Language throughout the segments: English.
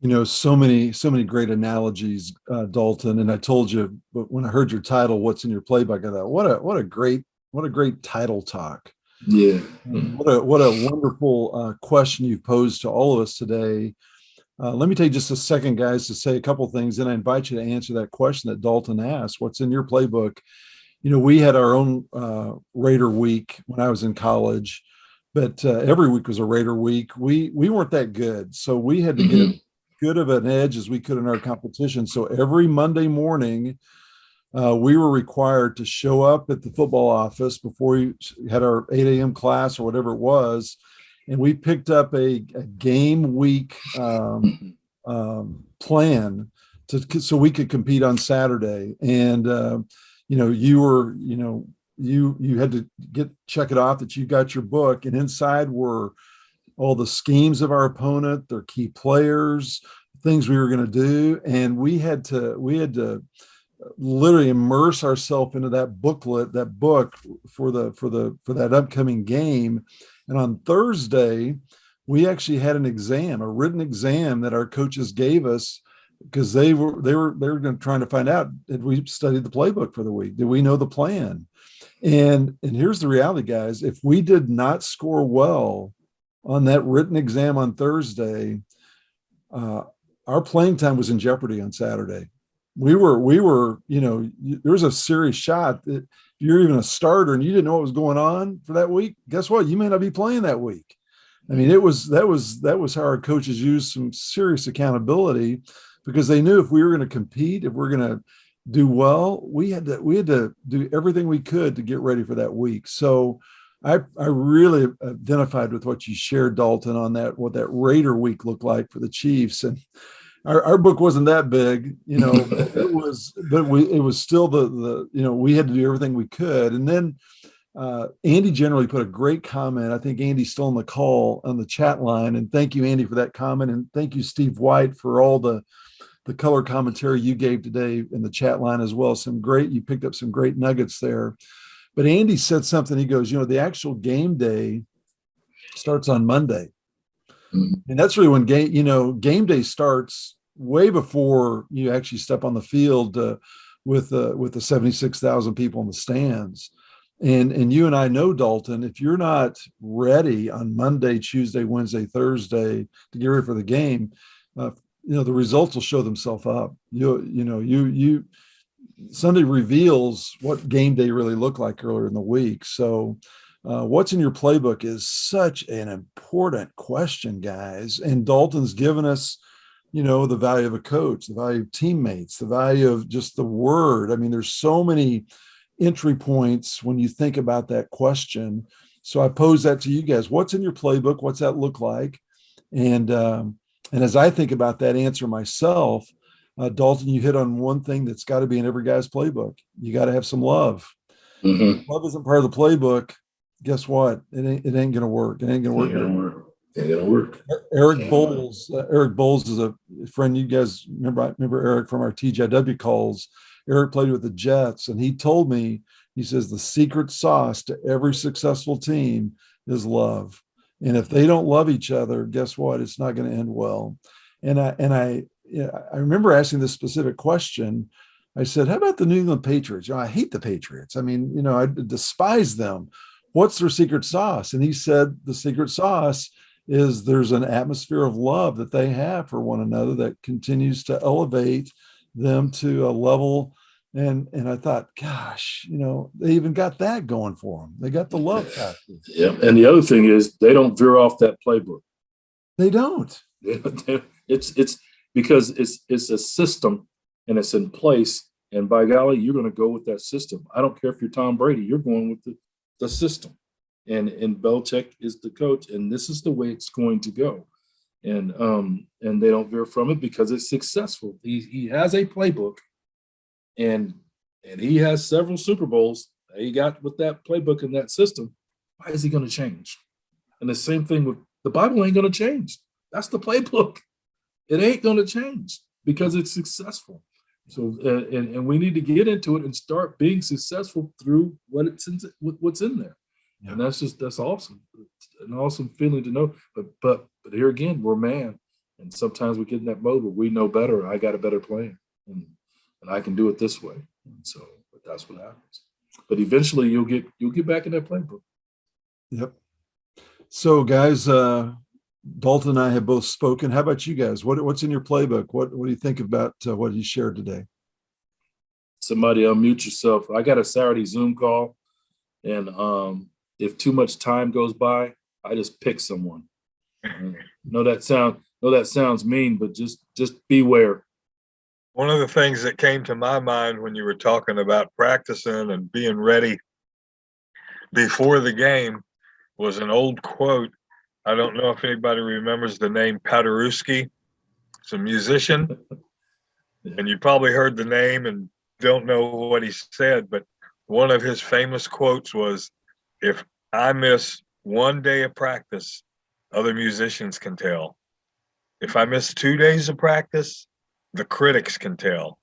So many great analogies, Dalton. And I told you, but when I heard your title, "What's in Your Playbook," I thought, what a great title talk. Yeah. What a wonderful question you've posed to all of us today. Let me take just a second, guys, to say a couple of things. And I invite you to answer that question that Dalton asked: What's in your playbook? We had our own Raider week when I was in college, but every week was a Raider week. We weren't that good, so we had to get Hmm. good of an edge as we could in our competition. So every Monday morning, we were required to show up at the football office before we had our 8 a.m. class or whatever it was, and we picked up a game week plan so we could compete on Saturday. And you were you had to check it off that you got your book, and inside were all the schemes of our opponent, their key players, things we were going to do, and we had to literally immerse ourselves into that book for that upcoming game. And on Thursday, we actually had a written exam that our coaches gave us, because they were going to trying to find out, did we studied the playbook for the week? Did we know the plan? And here's the reality, guys: if we did not score well on that written exam on Thursday, uh, our playing time was in jeopardy on Saturday. There was a serious shot that if you're even a starter and you didn't know what was going on for that week, guess what? You may not be playing that week. I mean, that was how our coaches used some serious accountability, because they knew if we were going to compete, if we're going to do well, we had to do everything we could to get ready for that week. So I really identified with what you shared, Dalton, on what that Raider week looked like for the Chiefs. And our book wasn't that big, but it was still we had to do everything we could. And then Andy generally put a great comment. I think Andy's still on the call on the chat line. And thank you, Andy, for that comment. And thank you, Steve White, for all the color commentary you gave today in the chat line as well. You picked up some great nuggets there. But Andy said something. He goes, the actual game day starts on Monday. And that's really when game day starts way before you actually step on the field with the 76,000 people in the stands. And you and I know, Dalton, if you're not ready on Monday, Tuesday, Wednesday, Thursday to get ready for the game, the results will show themselves up. Sunday reveals what game day really looked like earlier in the week. So what's in your playbook is such an important question, guys. And Dalton's given us, the value of a coach, the value of teammates, the value of just the word. I mean, there's so many entry points when you think about that question. So I pose that to you guys. What's in your playbook? What's that look like? And as I think about that answer myself, Dalton, you hit on one thing that's got to be in every guy's playbook. You got to have some love. Hmm. If love isn't part of the playbook, guess what? It ain't going to work. It ain't going to work. Ain't gonna work. Eric Bowles is a friend. You guys remember Eric from our TGIW calls. Eric played with the Jets, and he told me, he says, the secret sauce to every successful team is love. And if they don't love each other, guess what? It's not going to end well. And I remember asking this specific question. I said, how about the New England Patriots? I hate the Patriots. I mean, I despise them. What's their secret sauce? And he said, the secret sauce is there's an atmosphere of love that they have for one another that continues to elevate them to a level. And I thought, gosh, they even got that going for them. They got the love factor. Yeah. And the other thing is they don't veer off that playbook. They don't. It's because it's a system and it's in place. And by golly, you're going to go with that system. I don't care if you're Tom Brady, you're going with the system. And Belichick is the coach, and this is the way it's going to go. And they don't veer from it because it's successful. He has a playbook, and he has several Super Bowls that he got with that playbook and that system. Why is he going to change? And the same thing with the Bible ain't going to change. That's the playbook. It ain't going to change because it's successful. So and we need to get into it and start being successful through what's in there. Yeah. And that's awesome. It's an awesome feeling to know. But here again, we're man. And sometimes we get in that mode where we know better. I got a better plan, and I can do it this way. And so, but that's what happens. But eventually, you'll get back in that playbook. Yep. So, guys, Dalton and I have both spoken. How about you guys? What's in your playbook? What do you think about what he shared today? Somebody unmute yourself. I got a Saturday Zoom call, and if too much time goes by, I just pick someone. No, that sounds mean, but just beware. One of the things that came to my mind when you were talking about practicing and being ready before the game was an old quote. I don't know if anybody remembers the name Paderewski. It's a musician, and you probably heard the name and don't know what he said, but one of his famous quotes was, "If I miss one day of practice, other musicians can tell. If I miss 2 days of practice, the critics can tell.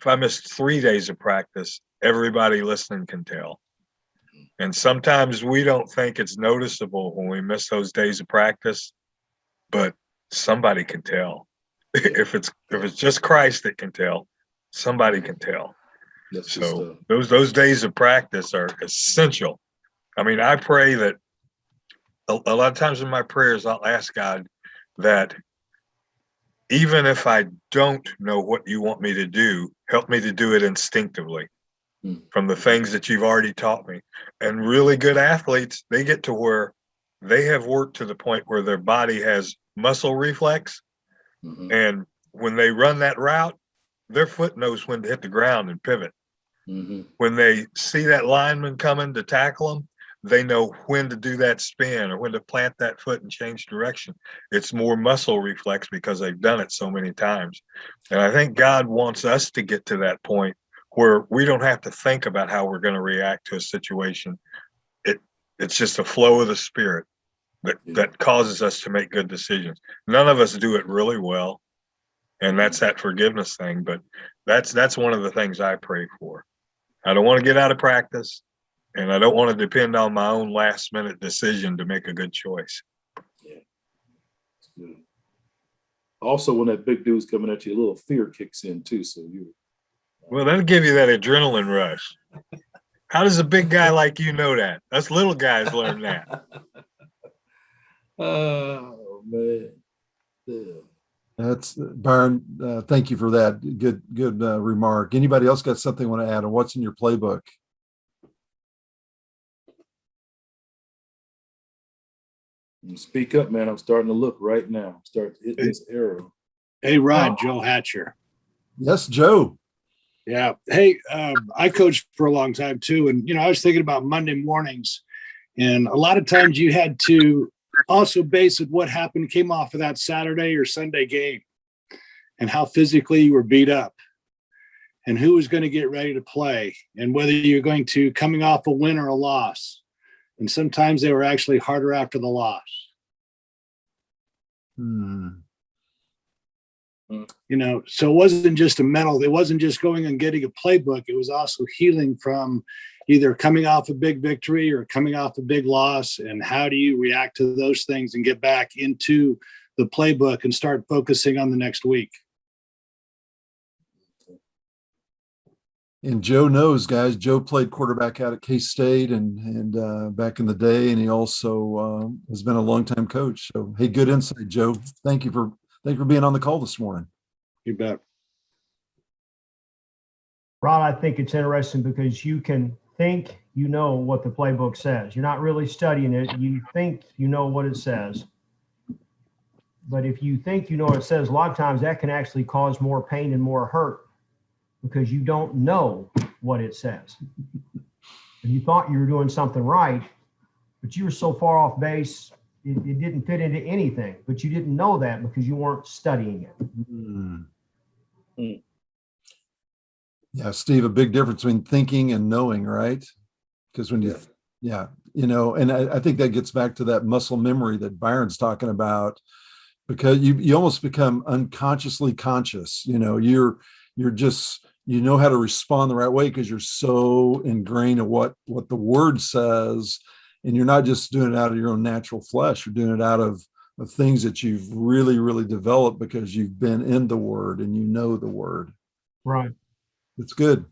If I miss 3 days of practice, everybody listening can tell." And sometimes we don't think it's noticeable when we miss those days of practice, but somebody can tell. If it's just Christ that can tell, somebody can tell. So those days of practice are essential. I mean, I pray that a lot of times in my prayers, I'll ask God that even if I don't know what you want me to do, help me to do it instinctively from the things that you've already taught me. And really good athletes, they get to where they have worked to the point where their body has muscle reflex. And when they run that route, their foot knows when to hit the ground and pivot. When they see that lineman coming to tackle them, they know when to do that spin or when to plant that foot and change direction. It's more muscle reflex because they've done it so many times. And I think God wants us to get to that point where we don't have to think about how we're going to react to a situation. It's just a flow of the Spirit that causes us to make good decisions. None of us do it really well, and that's that forgiveness thing. But that's one of the things I pray for. I don't want to get out of practice, and I don't want to depend on my own last minute decision to make a good choice. Yeah, that's good. Also, when that big dude's coming at you, a little fear kicks in too. So well, that'll give you that adrenaline rush. How does a big guy like you know that? Us little guys learn that. Oh man, yeah. That's Byron. Thank you for that. Good remark. Anybody else got something they want to add on what's in your playbook? Speak up, man. I'm starting to look right now. Start hitting this arrow. Hey, Rod, Joe Hatcher. Yes, Joe. Yeah. Hey, I coached for a long time too. And, I was thinking about Monday mornings, and a lot of times you had to also base it what happened, came off of that Saturday or Sunday game and how physically you were beat up and who was going to get ready to play and whether you're going to coming off a win or a loss. And sometimes they were actually harder after the loss. So it wasn't just it wasn't just going and getting a playbook. It was also healing from either coming off a big victory or coming off a big loss. And how do you react to those things and get back into the playbook and start focusing on the next week? And Joe knows, guys. Joe played quarterback out at K-State and back in the day, and he also has been a longtime coach. So, hey, good insight, Joe. Thank you for being on the call this morning. You bet. Ron, I think it's interesting because you can think you know what the playbook says. You're not really studying it. You think you know what it says. But if you think you know what it says, a lot of times that can actually cause more pain and more hurt because you don't know what it says. And you thought you were doing something right, but you were so far off base, it didn't fit into anything. But you didn't know that because you weren't studying it. Yeah, Steve, a big difference between thinking and knowing, right? Because when and I think that gets back to that muscle memory that Byron's talking about, because you almost become unconsciously conscious. You're just, how to respond the right way because you're so ingrained in what the word says, and you're not just doing it out of your own natural flesh. You're doing it out of of things that you've really, really developed because you've been in the word and you know the word. Right. It's good.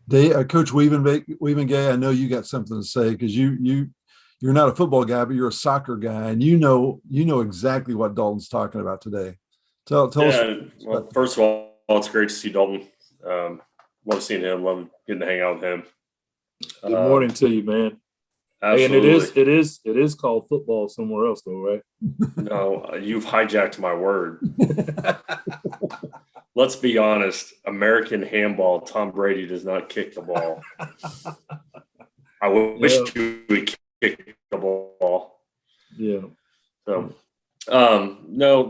Coach Weavengay, I know you got something to say because you're not a football guy, but you're a soccer guy, and you know exactly what Dalton's talking about today. Tell us. Well, first of all, it's great to see Dalton. Love seeing him. Love getting to hang out with him. Good morning to you, man. Hey, and Absolutely. it is called football somewhere else, though, right? No, you've hijacked my word. Let's be honest. American handball, Tom Brady does not kick the ball. I wish he would kick the ball. Yeah. So, no,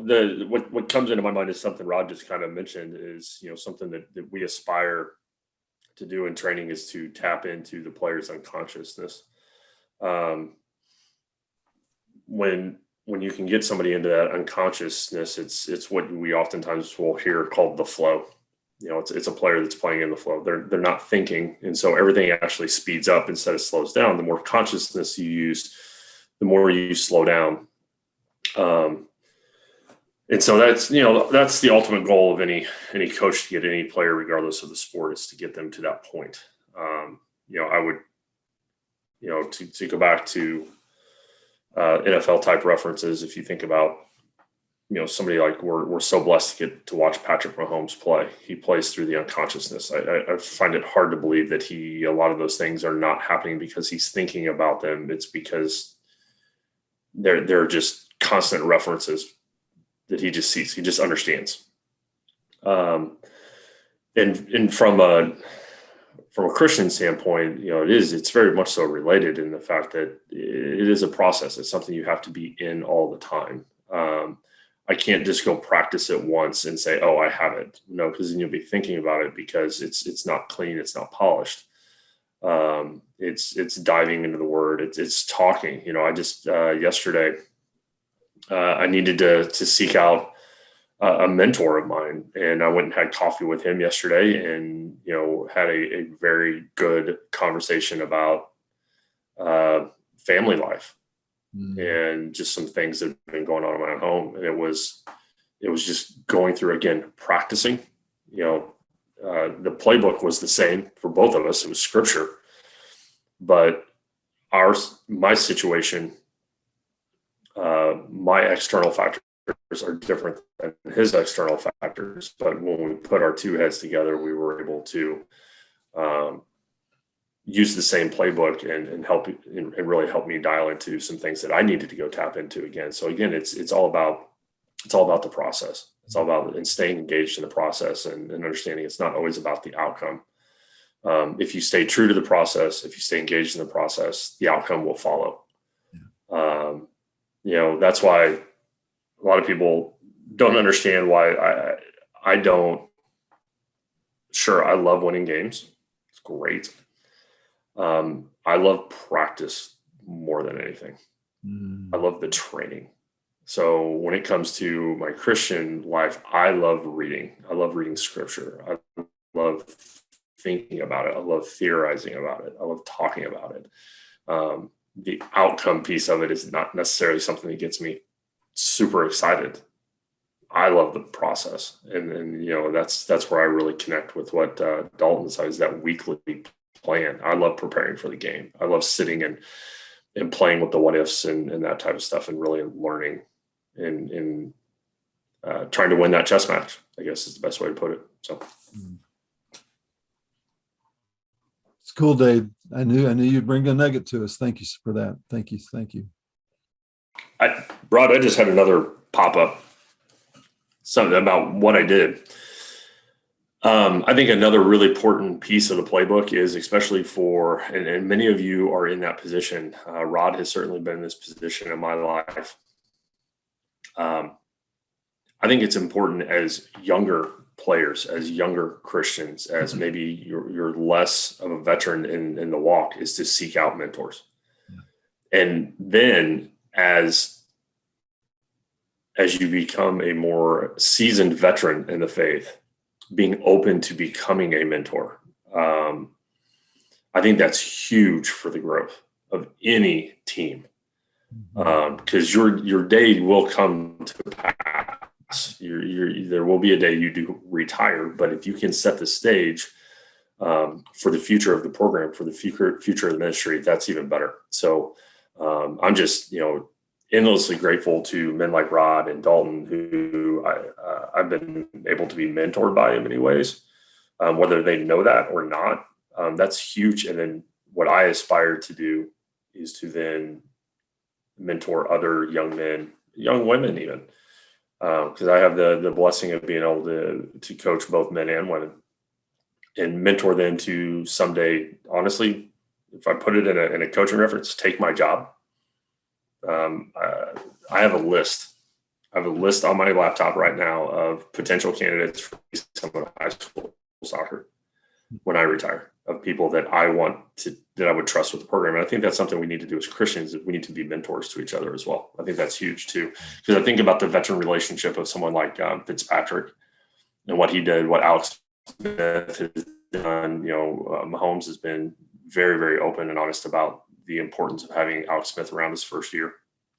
what comes into my mind is something Rod just kind of mentioned is, something that we aspire to do in training is to tap into the player's unconsciousness. When you can get somebody into that unconsciousness, it's what we oftentimes will hear called the flow. It's a player that's playing in the flow. They're not thinking, and so everything actually speeds up instead of slows down. The more consciousness you use, the more you slow down. And so that's the ultimate goal of any coach to get any player, regardless of the sport, is to get them to that point. I would, to go back to NFL type references, if you think about, somebody like we're so blessed to get to watch Patrick Mahomes play. He plays through the unconsciousness. I find it hard to believe that a lot of those things are not happening because he's thinking about them. It's because they're just constant references that he just sees. He just understands. And from a Christian standpoint, it's very much so related in the fact that it is a process. It's something you have to be in all the time. I can't just go practice it once and say, oh, I have it. No, because then you'll be thinking about it because it's not clean. It's not polished. It's diving into the word. It's talking. I just yesterday I needed to seek out a mentor of mine, and I went and had coffee with him yesterday, and had a very good conversation about family life and just some things that have been going on in my home. And it was just going through, again, practicing. The playbook was the same for both of us. It was scripture, but my situation, my external factors are different than his external factors. But when we put our two heads together, we were able to use the same playbook and help and really help me dial into some things that I needed to go tap into again. So again, it's all about the process. It's all about staying engaged in the process and understanding it's not always about the outcome. If you stay true to the process, if you stay engaged in the process, the outcome will follow. That's why a lot of people don't understand why I don't. Sure, I love winning games. It's great. I love practice more than anything. I love the training. So when it comes to my Christian life, I love reading. I love reading scripture. I love thinking about it. I love theorizing about it. I love talking about it. The outcome piece of it is not necessarily something that gets me super excited. I love the process. And that's where I really connect with what Dalton says, that weekly plan. I love preparing for the game. I love sitting and playing with the what ifs and that type of stuff and really learning and trying to win that chess match, I guess is the best way to put it. So It's cool, Dave. I knew you'd bring a nugget to us. Thank you for that. Thank you. Rod, I just had another pop up, something about what I did. I think another really important piece of the playbook is, especially and many of you are in that position. Rod has certainly been in this position in my life. I think it's important as younger players, as younger Christians, as maybe you're less of a veteran in the walk, is to seek out mentors. Yeah. And then as you become a more seasoned veteran in the faith, being open to becoming a mentor. I think that's huge for the growth of any team. because your day will come to pass. There will be a day you do retire, but if you can set the stage for the future of the program, for the future of the ministry, that's even better. So I'm just, endlessly grateful to men like Rod and Dalton, who I've been able to be mentored by in many ways, whether they know that or not. That's huge. And then what I aspire to do is to then mentor other young men, young women even, because I have the blessing of being able to coach both men and women and mentor them to someday, honestly, if I put it in a coaching reference, take my job. I have a list. I have a list on my laptop right now of potential candidates for some of high school soccer when I retire, of people that I would trust with the program. And I think that's something we need to do as Christians. We need to be mentors to each other as well. I think that's huge too, because I think about the veteran relationship of someone like Fitzpatrick and what he did, what Alex Smith has done. Mahomes has been very, very open and honest about the importance of having Alex Smith around his first year.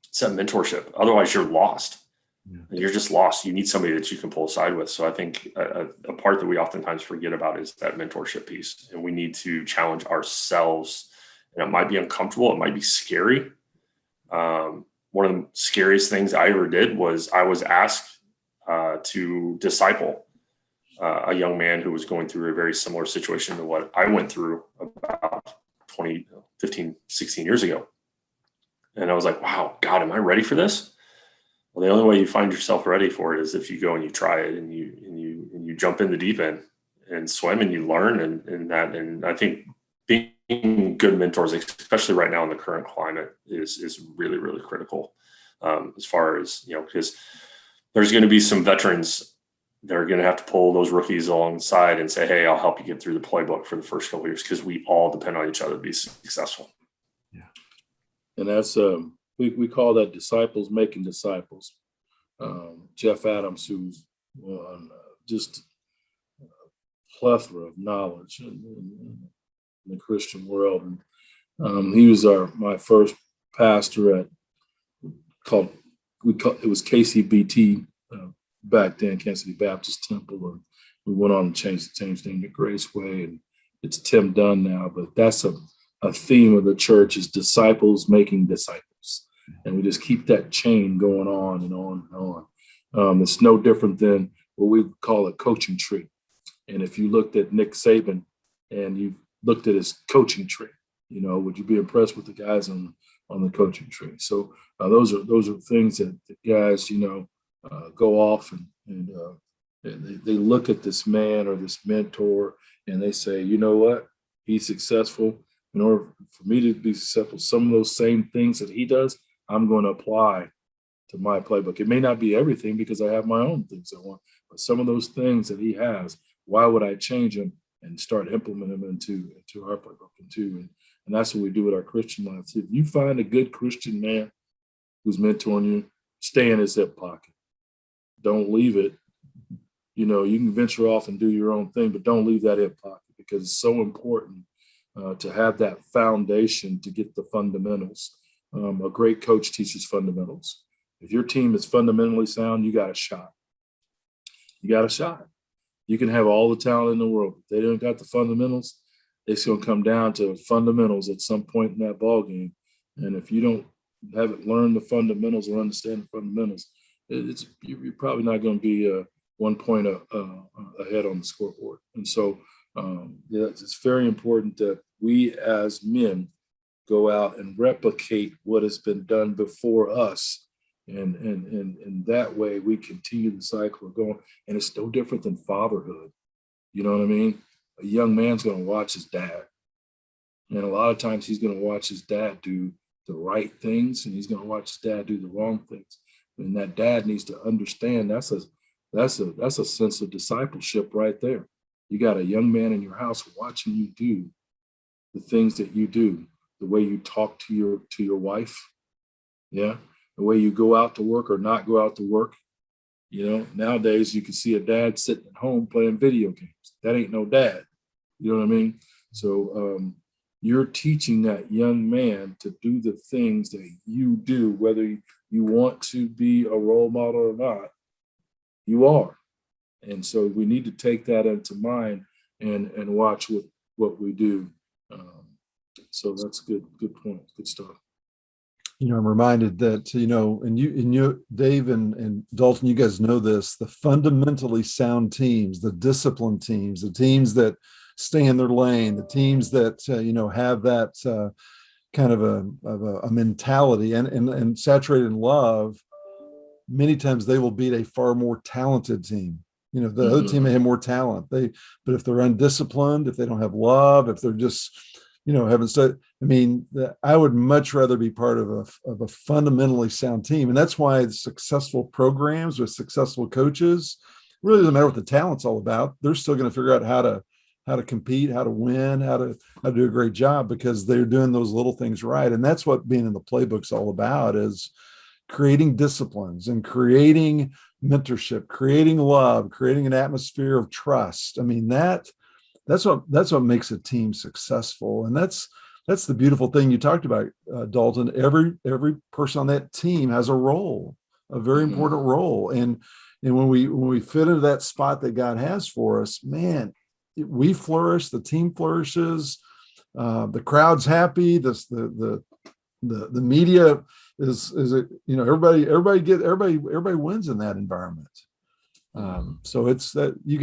It's that mentorship. Otherwise, you're lost. Yeah. You're just lost. You need somebody that you can pull aside with. So I think a part that we oftentimes forget about is that mentorship piece. And we need to challenge ourselves. And it might be uncomfortable. It might be scary. One of the scariest things I ever did was I was asked to disciple a young man who was going through a very similar situation to what I went through about 15, 16 years ago. And I was like, wow, God, am I ready for this? Well, the only way you find yourself ready for it is if you go and you try it and you jump in the deep end and swim and you learn and I think being good mentors, especially right now in the current climate, is really, really critical. As far as, because there's going to be some veterans that are going to have to pull those rookies alongside and say, hey, I'll help you get through the playbook for the first couple of years, because we all depend on each other to be successful. Yeah. And that's, we call that disciples making disciples. Jeff Adams, who's just a plethora of knowledge in the Christian world. And he was my first pastor at it was KCBT back then, Kansas City Baptist Temple. And we went on and changed the name to Graceway, and it's Tim Dunn now. But that's a theme of the church, is disciples making disciples. And we just keep that chain going on and on and on. It's no different than what we call a coaching tree. And if you looked at Nick Saban and you looked at his coaching tree, would you be impressed with the guys on the coaching tree? So those are things that the guys, go off and they look at this man or this mentor and they say, you know what, he's successful. In order for me to be successful, some of those same things that he does, I'm going to apply to my playbook. It may not be everything, because I have my own things I want, but some of those things that he has, why would I change them and start implementing them into our playbook and that's what we do with our Christian lives. If you find a good Christian man who's mentoring you, stay in his hip pocket. Don't leave it. You can venture off and do your own thing, but don't leave that hip pocket, because it's so important to have that foundation to get the fundamentals. A great coach teaches fundamentals. If your team is fundamentally sound, you got a shot. You can have all the talent in the world. If they don't got the fundamentals, it's going to come down to fundamentals at some point in that ball game. And if you haven't learned the fundamentals or understand the fundamentals, you're probably not going to be 1 point ahead on the scoreboard. And so it's very important that we as men go out and replicate what has been done before us. And that way we continue the cycle of going. And it's no different than fatherhood. You know what I mean? A young man's going to watch his dad. And a lot of times he's going to watch his dad do the right things, and he's going to watch his dad do the wrong things. And that dad needs to understand that's a sense of discipleship right there. You got a young man in your house watching you do the things that you do, the way you talk to your wife, the way you go out to work or not go out to work. Nowadays you can see a dad sitting at home playing video games. That ain't no dad. You know what I mean? So you're teaching that young man to do the things that you do, whether you want to be a role model or not, you are. And so we need to take that into mind and watch what we do. So that's good point. Good stuff. I'm reminded that, and you, Dave and Dalton, you guys know this, the fundamentally sound teams, the disciplined teams, the teams that stay in their lane, the teams that, have that kind of a mentality and saturated in love, many times they will beat a far more talented team. The other team may have more talent. But if they're undisciplined, if they don't have love, if they're just, haven't studied, I would much rather be part of a fundamentally sound team. And that's why the successful programs with successful coaches, really doesn't matter what the talent's all about. They're still going to figure out how to compete, how to win, how to do a great job, because they're doing those little things right. And that's what being in the playbook's all about, is creating disciplines and creating mentorship, creating love, creating an atmosphere of trust. That's what makes a team successful. And that's the beautiful thing you talked about, Dalton. Every person on that team has a role, a very important role. And when we fit into that spot that God has for us, man, we flourish, the team flourishes, the crowd's happy, the media is everybody wins in that environment. So it's that you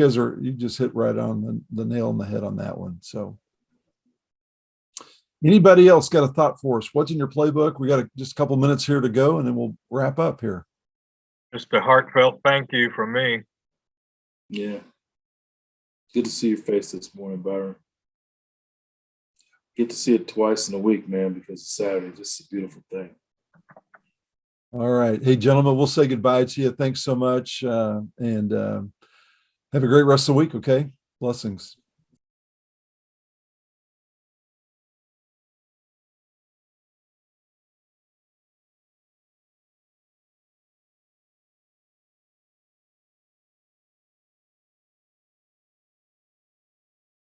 just hit right on the nail on the head on that one. So anybody else got a thought for us? What's in your playbook? We got just a couple minutes here to go, and then we'll wrap up here. Just a heartfelt thank you from me. Yeah. Good to see your face this morning, Byron. Get to see it twice in a week, man, because it's Saturday. Just a beautiful thing. All right. Hey, gentlemen, we'll say goodbye to you. Thanks so much. And have a great rest of the week. Okay. Blessings.